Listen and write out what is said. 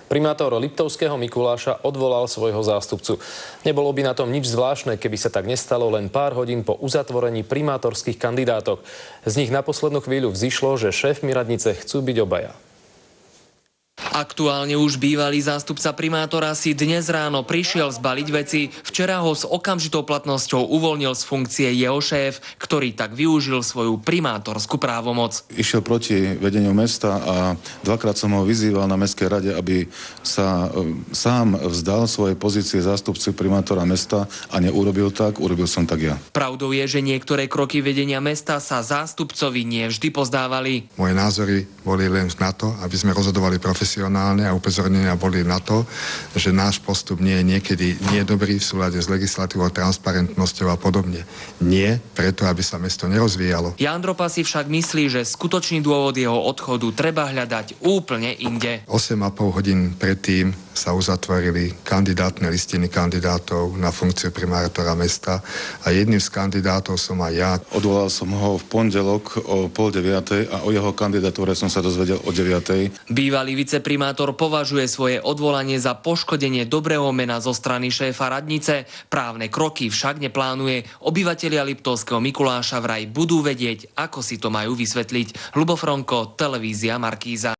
Primátor Liptovského Mikuláša odvolal svojho zástupcu. Nebolo by na tom nič zvláštne, keby sa tak nestalo len pár hodín po uzatvorení primátorských kandidátok. Z nich na poslednú chvíľu vzišlo, že šéfmi radnice chcú byť obaja. Aktuálne už bývalý zástupca primátora si dnes ráno prišiel zbaliť veci. Včera ho s okamžitou platnosťou uvoľnil z funkcie jeho šéf, ktorý tak využil svoju primátorskú právomoc. Išiel proti vedeniu mesta a dvakrát som ho vyzýval na mestskej rade, aby sa sám vzdal svojej pozície zástupcu primátora mesta a neurobil tak, urobil som tak ja. Pravdou je, že niektoré kroky vedenia mesta sa zástupcovi nevždy pozdávali. Moje názory boli len na to, aby sme rozhodovali profesionálne a upozornenia boli na to, že náš postup nie je niekedy dobrý v súlade s legislatívou, transparentnosťou a podobne. Nie preto, aby sa mesto nerozvíjalo. Jan Dropa si však myslí, že skutočný dôvod jeho odchodu treba hľadať úplne inde. 8,5 hodín predtým sa uzatvorili kandidátne listiny kandidátov na funkciu primátora mesta a jedným z kandidátov som aj ja. Odvolal som ho v pondelok o 8:30 a o jeho kandidatúre som sa dozvedel o 9:00. Bývalý viceprimátor považuje svoje odvolanie za poškodenie dobrého mena zo strany šéfa radnice. Právne kroky však neplánuje. Obyvatelia Liptovského Mikuláša vraj budú vedieť, ako si to majú vysvetliť. Ľubo Fronko, televízia Markíza.